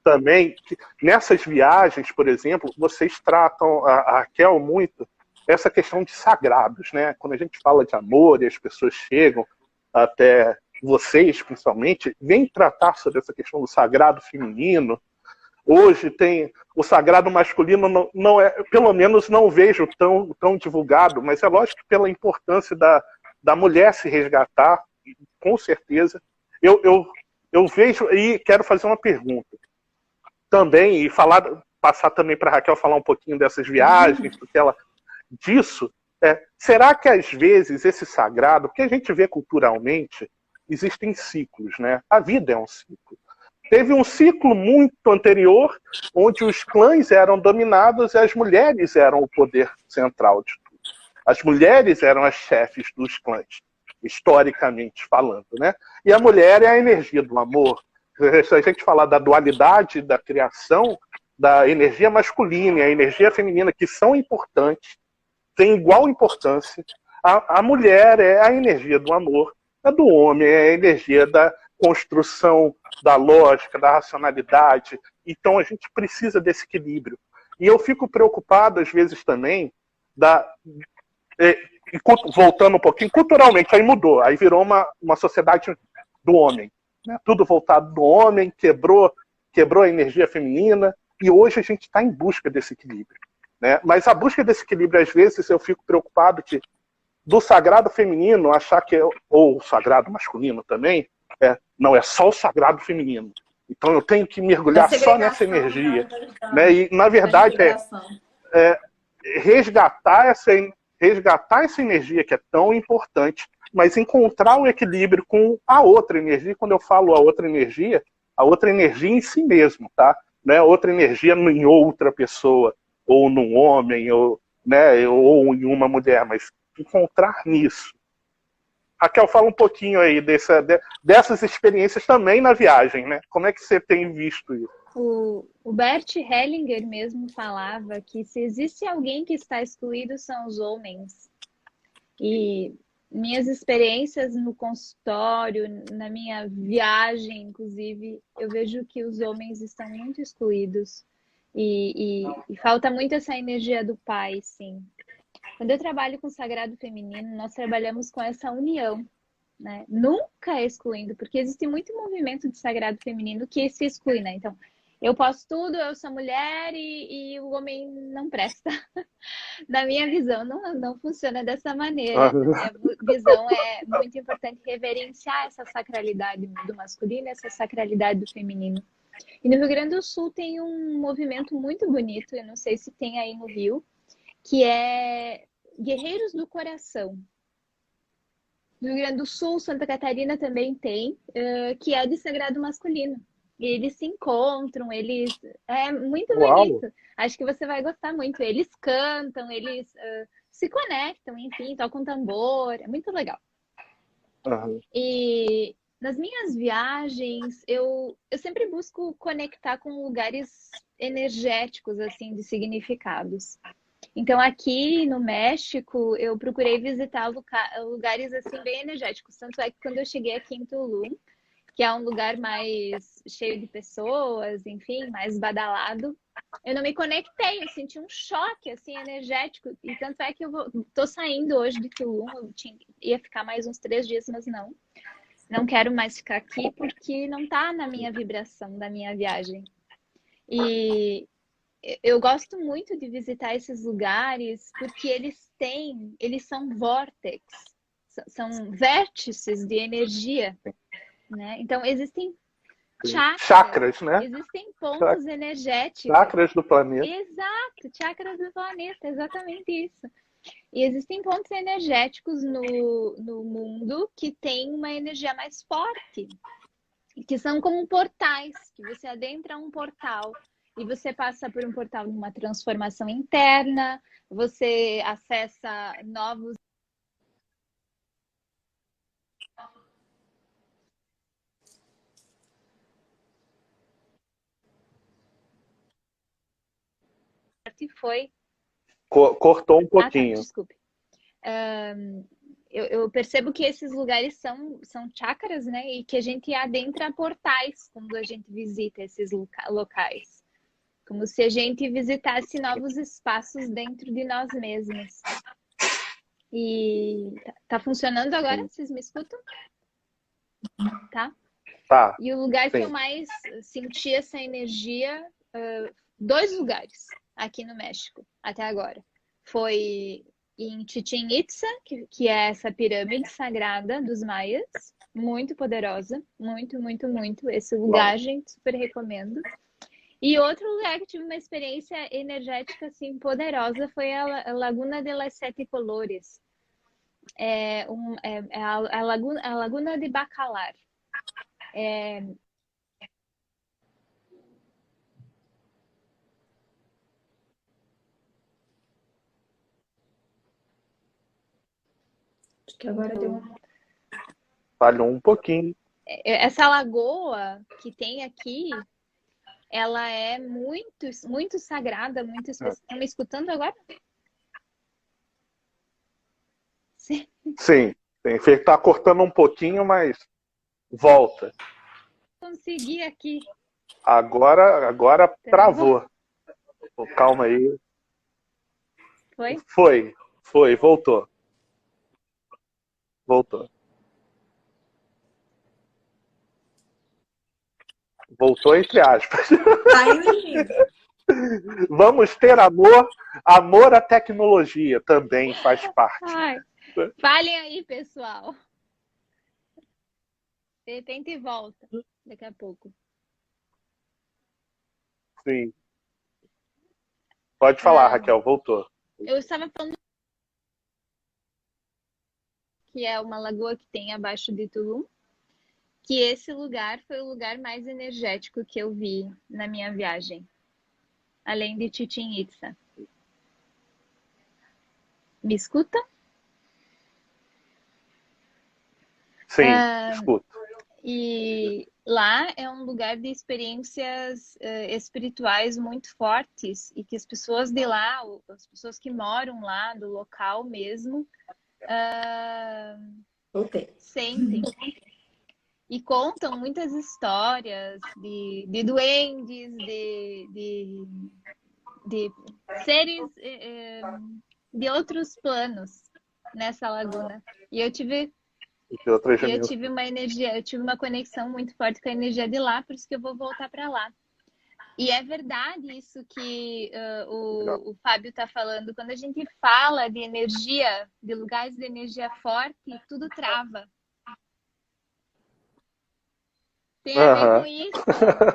também, que nessas viagens, por exemplo, vocês tratam a Raquel muito essa questão de sagrados, né? Quando a gente fala de amor e as pessoas chegam até vocês, principalmente, vêm tratar sobre essa questão do sagrado feminino. Hoje tem o sagrado masculino, não é, pelo menos não vejo tão divulgado, mas é lógico que pela importância da mulher se resgatar, com certeza. Eu vejo e quero fazer uma pergunta também, e passar também para a Raquel falar um pouquinho dessas viagens, porque ela disso. Será que às vezes esse sagrado, porque a gente vê culturalmente, existem ciclos, né? A vida é um ciclo. Teve um ciclo muito anterior, onde os clãs eram dominados e as mulheres eram o poder central de tudo. As mulheres eram as chefes dos clãs, historicamente falando, né? E a mulher é a energia do amor. Se a gente falar da dualidade da criação, da energia masculina e a energia feminina, que são importantes, têm igual importância, a mulher é a energia do amor, a do homem é a energia da construção da lógica, da racionalidade. Então a gente precisa desse equilíbrio. E eu fico preocupado, às vezes, também, voltando um pouquinho, culturalmente, aí mudou, aí virou uma sociedade do homem. Né? Tudo voltado do homem, quebrou a energia feminina, e hoje a gente está em busca desse equilíbrio. Né? Mas a busca desse equilíbrio, às vezes, eu fico preocupado que do sagrado feminino, achar que ou o sagrado masculino também, não é só o sagrado feminino. Então eu tenho que mergulhar só nessa energia. Né? E, na verdade, resgatar essa energia que é tão importante, mas encontrar o equilíbrio com a outra energia. Quando eu falo a outra energia em si mesmo, tá? Não é outra energia em outra pessoa, ou num homem, ou em uma mulher, mas encontrar nisso. Raquel, fala um pouquinho aí dessas experiências também na viagem, né? Como é que você tem visto isso? O Bert Hellinger mesmo falava que se existe alguém que está excluído são os homens. E minhas experiências no consultório, na minha viagem, inclusive, eu vejo que os homens estão muito excluídos. E falta muito essa energia do pai, sim. Quando eu trabalho com o sagrado feminino, nós trabalhamos com essa união, né? Nunca excluindo, porque existe muito movimento de sagrado feminino que se exclui, né? Então, eu posso tudo, eu sou mulher e o homem não presta. Na minha visão, não funciona dessa maneira. Na minha visão, é muito importante reverenciar essa sacralidade do masculino e essa sacralidade do feminino. E no Rio Grande do Sul tem um movimento muito bonito, eu não sei se tem aí no Rio, que é Guerreiros do Coração. No Rio Grande do Sul, Santa Catarina também tem, que é de sagrado masculino. E eles se encontram, é muito bonito. Acho que você vai gostar muito. Eles cantam, eles se conectam, enfim, tocam tambor. É muito legal. Uhum. E nas minhas viagens, eu sempre busco conectar com lugares energéticos, assim, de significados. Então, aqui no México, eu procurei visitar lugares, assim, bem energéticos. Tanto é que quando eu cheguei aqui em Tulum, que é um lugar mais cheio de pessoas, enfim, mais badalado, eu não me conectei, eu senti um choque, assim, energético. E tanto é que tô saindo hoje de Tulum, ia ficar mais uns 3 dias, mas não quero mais ficar aqui porque não tá na minha vibração da minha viagem. E eu gosto muito de visitar esses lugares porque eles são vórtex, são vértices de energia, né? Então existem chakras, né? Existem pontos energéticos. Chakras do planeta. Exato, chakras do planeta, exatamente isso. E existem pontos energéticos no mundo que têm uma energia mais forte, que são como portais, que você adentra um portal e você passa por um portal numa transformação interna, você acessa novos e foi. Cortou um Ah, tá, pouquinho. desculpe. Eu percebo que esses lugares são chakras, né? E que a gente adentra portais quando a gente visita esses locais. Como se a gente visitasse novos espaços dentro de nós mesmos. E tá funcionando agora? Vocês me escutam? Tá? Tá. E o lugar que Sim. eu mais senti essa energia, 2 lugares aqui no México, até agora. Foi em Chichén Itzá, que é essa pirâmide sagrada dos maias, muito poderosa, muito, muito, muito. Esse lugar, gente, super recomendo. E outro lugar que eu tive uma experiência energética assim poderosa foi a Laguna de las Sete Colores. A Laguna de Bacalar. Acho que agora deu uma... Falhou um pouquinho. Essa lagoa que tem aqui, ela é muito, muito sagrada, muito especial. Estão me escutando agora? Sim. Sim. Tá cortando um pouquinho, mas volta. Consegui aqui. Agora travou. Pô, calma aí. Foi, voltou. Voltou entre aspas. Tá indo. Vamos ter amor. Amor à tecnologia também faz parte. Ai, falem aí, pessoal. De repente volta, daqui a pouco. Sim. Pode falar, Raquel, voltou. Eu estava falando que é uma lagoa que tem abaixo de Tulum, que esse lugar foi o lugar mais energético que eu vi na minha viagem, além de Chichén Itzá. Me escuta? Sim, escuto. E lá é um lugar de experiências espirituais muito fortes e que as pessoas de lá, as pessoas que moram lá, do local mesmo, sentem. E contam muitas histórias de duendes, de seres de outros planos nessa laguna. E eu tive uma energia, eu tive uma conexão muito forte com a energia de lá, por isso que eu vou voltar para lá. E é verdade isso que o Fábio está falando. Quando a gente fala de energia, de lugares de energia forte, tudo trava. Tem a ver com isso,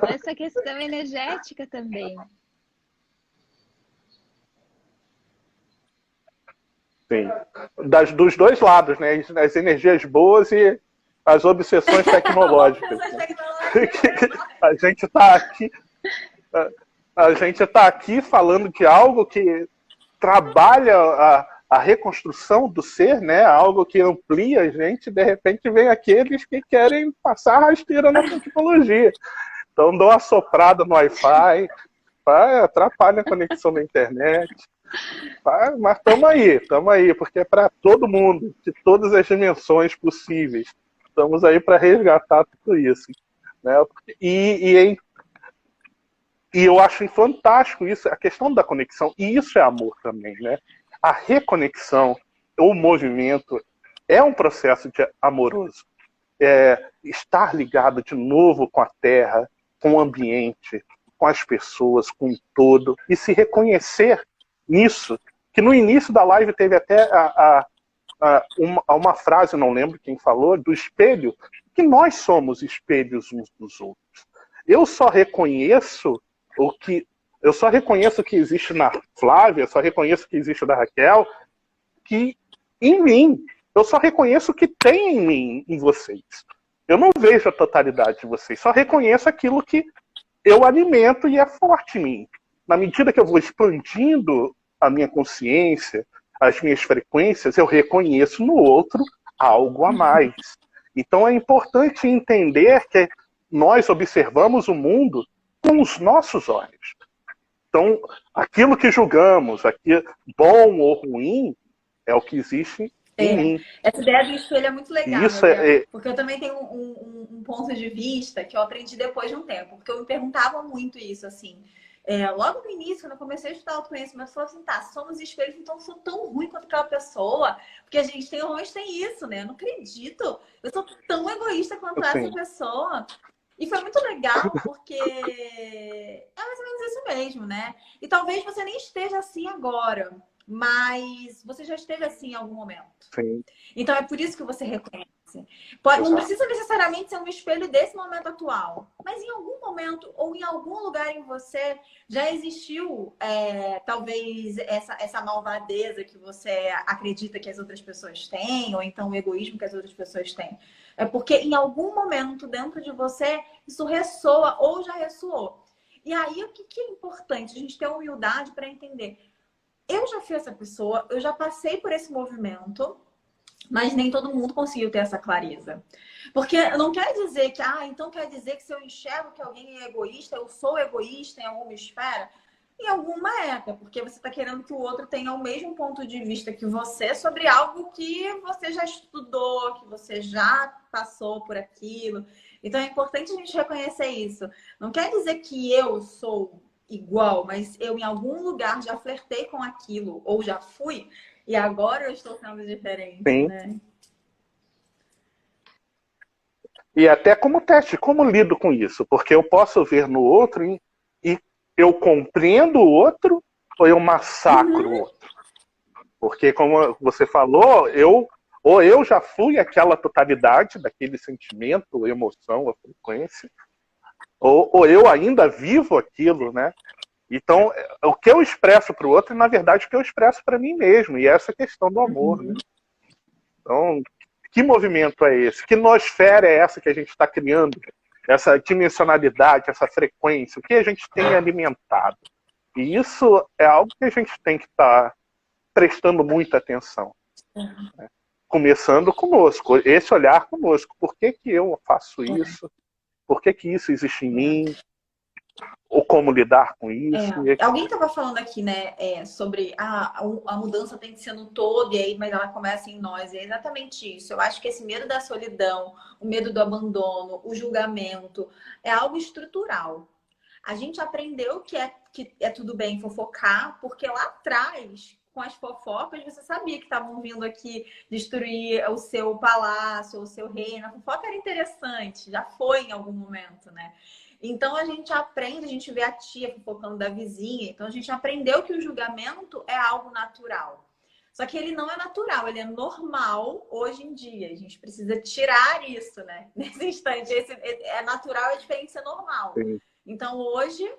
com essa questão energética também. Sim. Dos dois lados, né? As energias boas e as obsessões tecnológicas. A gente tá aqui falando de algo que trabalha a reconstrução do ser, né? Algo que amplia a gente, de repente vem aqueles que querem passar rasteira na tecnologia. Então dão uma soprada no Wi-Fi, atrapalha a conexão da internet. Mas estamos aí, porque é para todo mundo, de todas as dimensões possíveis. Estamos aí para resgatar tudo isso. Né? E eu acho fantástico isso, a questão da conexão. E isso é amor também, né? A reconexão, o movimento, é um processo amoroso. Estar ligado de novo com a terra, com o ambiente, com as pessoas, com o todo, e se reconhecer nisso. Que no início da live teve até uma frase, não lembro quem falou, do espelho, que nós somos espelhos uns dos outros. Eu só reconheço o que existe na Flávia, só reconheço o que existe da Raquel, que em mim. Eu só reconheço o que tem em mim, em vocês. Eu não vejo a totalidade de vocês, só reconheço aquilo que eu alimento e é forte em mim. Na medida que eu vou expandindo a minha consciência, as minhas frequências, eu reconheço no outro algo a mais. Então é importante entender que nós observamos o mundo com os nossos olhos. Então, aquilo que julgamos, aquilo bom ou ruim, é o que existe em mim. Essa ideia do espelho é muito legal, isso porque eu também tenho um ponto de vista que eu aprendi depois de um tempo, porque eu me perguntava muito isso, assim. Logo no início, quando eu comecei a estudar autoconhecimento, eu falei assim, tá, somos espelhos, então eu sou tão ruim quanto aquela pessoa, porque a gente tem homens tem isso, né? Eu não acredito. Eu sou tão egoísta quanto essa pessoa. E foi muito legal, porque é mais ou menos isso mesmo, né? E talvez você nem esteja assim agora, mas você já esteve assim em algum momento. Sim. Então é por isso que você reconhece. Não precisa necessariamente ser um espelho desse momento atual, mas em algum momento ou em algum lugar em você já existiu talvez essa malvadeza que você acredita que as outras pessoas têm, ou então o egoísmo que as outras pessoas têm. É porque em algum momento dentro de você isso ressoa ou já ressoou. E aí o que é importante? A gente ter humildade para entender. Eu já fui essa pessoa, eu já passei por esse movimento, mas nem todo mundo conseguiu ter essa clareza. Porque não quer dizer que, então quer dizer que se eu enxergo que alguém é egoísta, eu sou egoísta em alguma esfera? Em alguma época, porque você está querendo que o outro tenha o mesmo ponto de vista que você sobre algo que você já estudou, que você já passou por aquilo. Então é importante a gente reconhecer isso. Não quer dizer que eu sou igual, mas eu em algum lugar já flertei com aquilo, ou já fui, e agora eu estou sendo diferente, Sim. né? E até como teste, como lido com isso? Porque eu posso ver no outro e eu compreendo o outro ou eu massacro o outro? Porque, como você falou, eu já fui aquela totalidade daquele sentimento, emoção, a frequência, ou eu ainda vivo aquilo, né? Então, o que eu expresso para o outro é, na verdade, o que eu expresso para mim mesmo. E essa questão do amor, né? Então, que movimento é esse? Que nosfera é essa que a gente está criando? Essa dimensionalidade, essa frequência, o que a gente tem alimentado? E isso é algo que a gente tem que estar prestando muita atenção. Né? Começando conosco, esse olhar conosco. Por que eu faço isso? Por que isso existe em mim? Ou como lidar com isso? Alguém estava falando aqui, né, sobre a mudança tem que ser no todo, e aí, mas ela começa em nós. É exatamente isso. Eu acho que esse medo da solidão, o medo do abandono, o julgamento, é algo estrutural. A gente aprendeu que é tudo bem fofocar, porque lá atrás, com as fofocas, você sabia que estavam vindo aqui destruir o seu palácio, o seu reino. A fofoca era interessante, já foi em algum momento, né? Então a gente aprende, a gente vê a tia fofocando da vizinha, então a gente aprendeu que o julgamento é algo natural. Só que ele não é natural, ele é normal hoje em dia. A gente precisa tirar isso, né? Nesse instante, é natural, é diferente de ser normal. Sim. Então hoje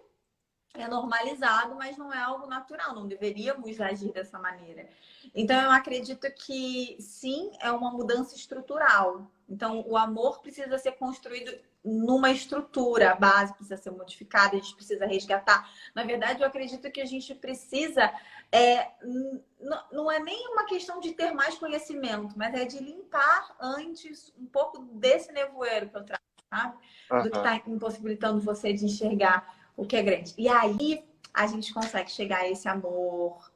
é normalizado, mas não é algo natural, não deveríamos agir dessa maneira. Então eu acredito que sim, é uma mudança estrutural. Então o amor precisa ser construído numa estrutura, a base precisa ser modificada, a gente precisa resgatar. Na verdade, eu acredito que a gente precisa, não é nem uma questão de ter mais conhecimento, mas é de limpar antes um pouco desse nevoeiro que eu trago, sabe? Do que está impossibilitando você de enxergar o que é grande. E aí a gente consegue chegar a esse amor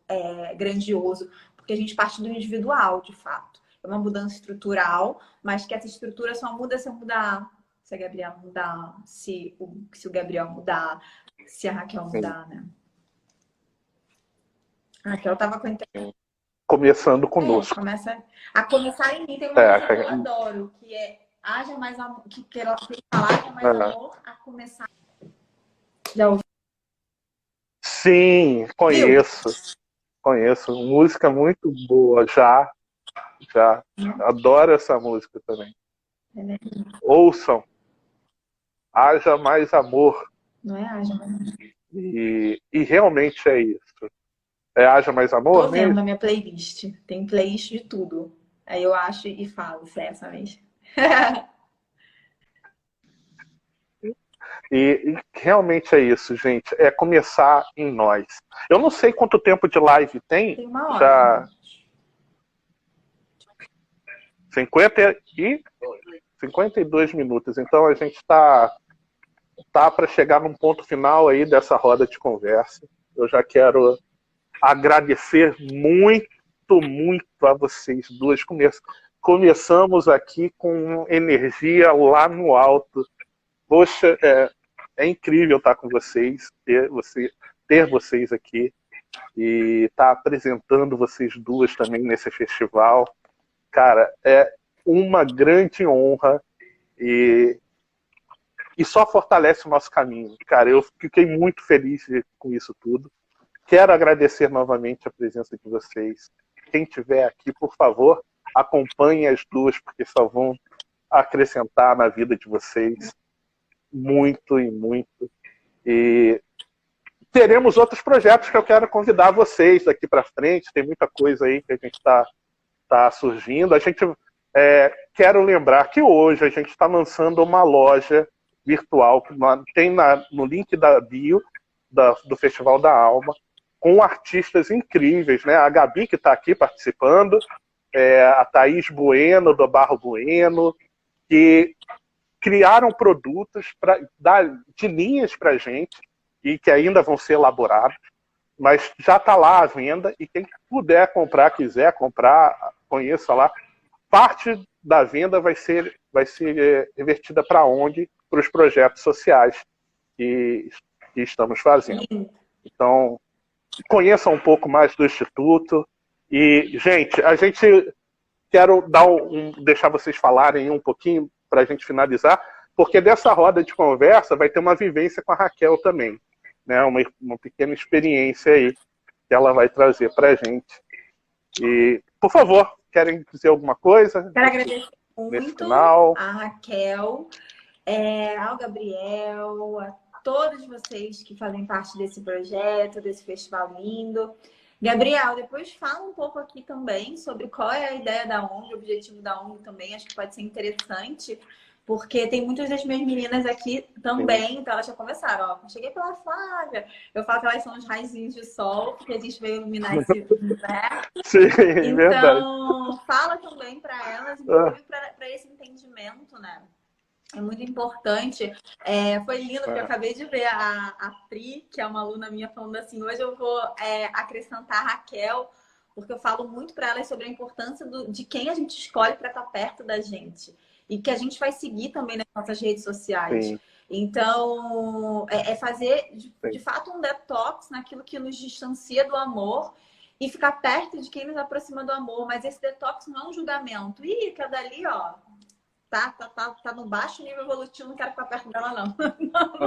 grandioso, porque a gente parte do individual, de fato. É uma mudança estrutural, mas que essa estrutura só muda se eu mudar. Se a Gabriela mudar, se o Gabriel mudar, se a Raquel mudar, né? A Raquel tava com Começando conosco. começa a começar em mim. Tem uma coisa que eu adoro, que é haja mais amor, que ela fala, haja mais amor a começar. Já ouviu? Sim, conheço. Conheço. Música muito boa, já. Adoro essa música também. Ouçam. Haja mais amor. Não é haja mais amor. E realmente é isso. É haja mais amor Tô vendo mesmo? na minha playlist. Tem playlist de tudo. Aí eu acho e falo, se é essa mesmo. E realmente é isso, gente. É começar em nós. Eu não sei quanto tempo de live tem. Tem uma hora. Já 52 minutos. Então a gente tá para chegar num ponto final aí dessa roda de conversa. Eu já quero agradecer muito a vocês duas. Começamos aqui com energia lá no alto. Poxa, é incrível estar com vocês, ter vocês aqui e estar apresentando vocês duas também nesse festival. Cara, é uma grande honra e só fortalece o nosso caminho. Cara, eu fiquei muito feliz com isso tudo. Quero agradecer novamente a presença de vocês. Quem estiver aqui, por favor, acompanhe as duas, porque só vão acrescentar na vida de vocês muito e muito. E teremos outros projetos que eu quero convidar vocês daqui para frente. Tem muita coisa aí que a gente está surgindo. A gente quero lembrar que hoje a gente está lançando uma loja virtual que tem no link da bio do Festival da Alma, com artistas incríveis, né? A Gabi, que está aqui participando, a Thaís Bueno, do Barro Bueno, que criaram produtos de linhas para a gente e que ainda vão ser elaborados, mas já está lá à venda e quem puder comprar, quiser comprar, conheça lá. Parte da venda vai ser revertida para onde? Para os projetos sociais que estamos fazendo. Então, conheçam um pouco mais do Instituto. E, gente, quero deixar vocês falarem um pouquinho para a gente finalizar, porque dessa roda de conversa vai ter uma vivência com a Raquel também, né? Uma pequena experiência aí que ela vai trazer para a gente. E, por favor, querem dizer alguma coisa? Quero agradecer muito a Raquel, ao Gabriel, a todos vocês que fazem parte desse projeto, desse festival lindo. Gabriel, depois fala um pouco aqui também sobre qual é a ideia da ONG, o objetivo da ONG também, acho que pode ser interessante, porque tem muitas das minhas meninas aqui também, então elas já conversaram, ó, cheguei pela Flávia, eu falo que elas são os raizinhos de sol, porque a gente veio iluminar esse inverno. Sim, então, verdade. Fala também para elas, inclusive para esse entendimento, né? É muito importante. Foi lindo, porque eu acabei de ver a Pri, que é uma aluna minha, falando assim, hoje eu vou acrescentar a Raquel, porque eu falo muito para elas sobre a importância de quem a gente escolhe para estar perto da gente. E que a gente vai seguir também nas nossas redes sociais. Sim. Então, fazer, de fato, um detox naquilo que nos distancia do amor e ficar perto de quem nos aproxima do amor. Mas esse detox não é um julgamento. Ih, que é dali, ó... Tá no baixo nível evolutivo, não quero ficar perto dela, não.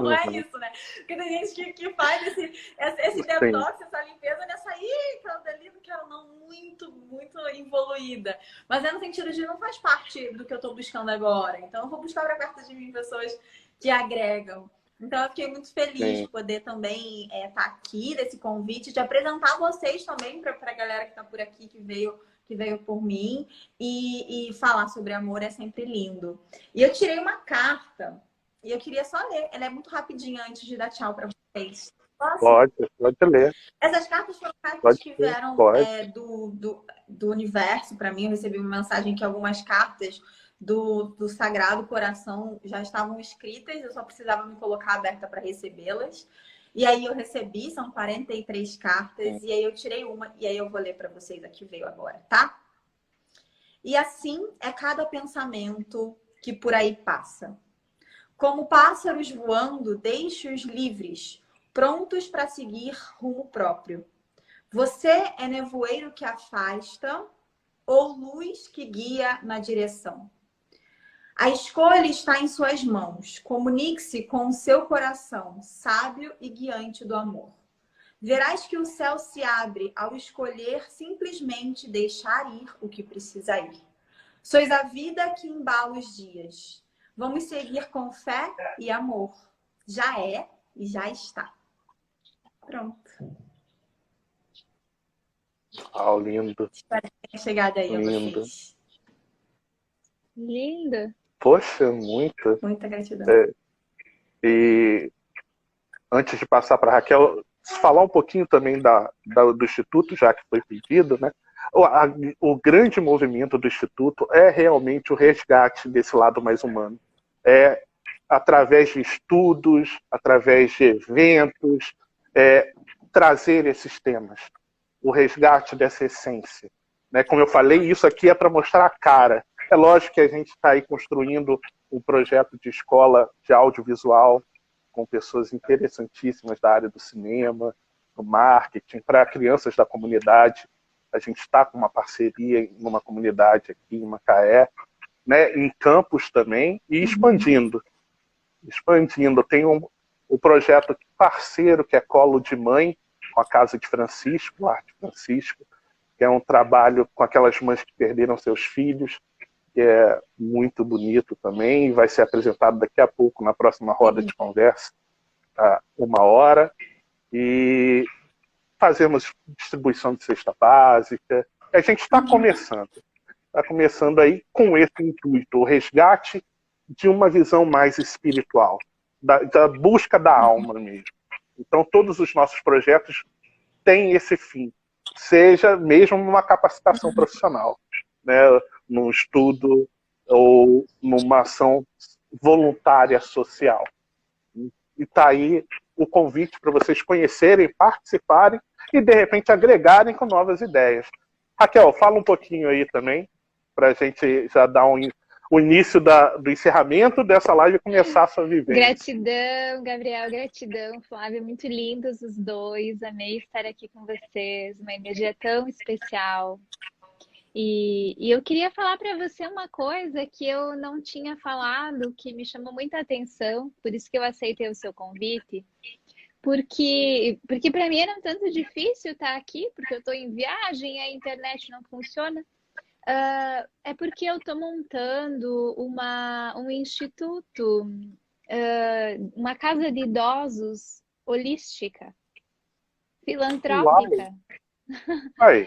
Não é isso, né? Porque tem gente que faz esse detox, essa limpeza nessa aí, aquela dali, não quero não, muito evoluída. Mas é no sentido de não faz parte do que eu tô buscando agora. Então eu vou buscar para perto de mim pessoas que agregam. Então eu fiquei muito feliz de poder também estar aqui, desse convite, de apresentar vocês também para a galera que está por aqui, que veio por mim, e falar sobre amor é sempre lindo. E eu tirei uma carta, e eu queria só ler. Ela é muito rapidinha antes de dar tchau para vocês. Posso? Pode ler. Essas cartas foram cartas que vieram do universo para mim. Eu recebi uma mensagem que algumas cartas do Sagrado Coração já estavam escritas, eu só precisava me colocar aberta para recebê-las. E aí eu recebi, são 43 cartas, e aí eu tirei uma, e aí eu vou ler para vocês aqui, veio agora, tá? E assim é cada pensamento que por aí passa. Como pássaros voando, deixe-os livres, prontos para seguir rumo próprio. Você é nevoeiro que afasta ou luz que guia na direção? A escolha está em suas mãos. Comunique-se com o seu coração, sábio e guiante do amor. Verás que o céu se abre ao escolher simplesmente deixar ir o que precisa ir. Sois a vida que embala os dias. Vamos seguir com fé e amor. Já é e já está. Pronto. Lindo. Espero que tenha chegado aí a Lindo. vocês. Linda. Poxa, muito. Muita gratidão. E antes de passar para a Raquel, falar um pouquinho também do Instituto, já que foi pedido, né? O grande movimento do Instituto é realmente o resgate desse lado mais humano. É através de estudos, através de eventos, trazer esses temas. O resgate dessa essência. Né? Como eu falei, isso aqui é para mostrar a cara. É lógico que a gente está aí construindo um projeto de escola de audiovisual com pessoas interessantíssimas da área do cinema, do marketing, para crianças da comunidade. A gente está com uma parceria numa comunidade aqui em Macaé, né? Em Campos também, e expandindo. Tem um projeto parceiro que é Colo de Mãe, com a Casa de Francisco, o Arte Francisco, que é um trabalho com aquelas mães que perderam seus filhos, que é muito bonito também, e vai ser apresentado daqui a pouco na próxima roda de conversa, a 1 hora. E fazemos distribuição de cesta básica. A gente está começando aí com esse intuito, o resgate de uma visão mais espiritual, da busca da alma mesmo. Então, todos os nossos projetos têm esse fim, seja mesmo numa capacitação profissional, né? Num estudo ou numa ação voluntária social. E está aí o convite para vocês conhecerem, participarem e, de repente, agregarem com novas ideias. Raquel, fala um pouquinho aí também, para a gente já dar o início do encerramento dessa live e começar a sua vivência. Gratidão, Gabriel, gratidão, Flávia, muito lindos os dois, amei estar aqui com vocês, uma energia tão especial. E eu queria falar para você uma coisa que eu não tinha falado, que me chamou muita atenção, por isso que eu aceitei o seu convite, porque para mim era um tanto difícil estar aqui, porque eu estou em viagem, a internet não funciona. É porque eu estou montando um instituto, uma casa de idosos holística, filantrópica. Aí.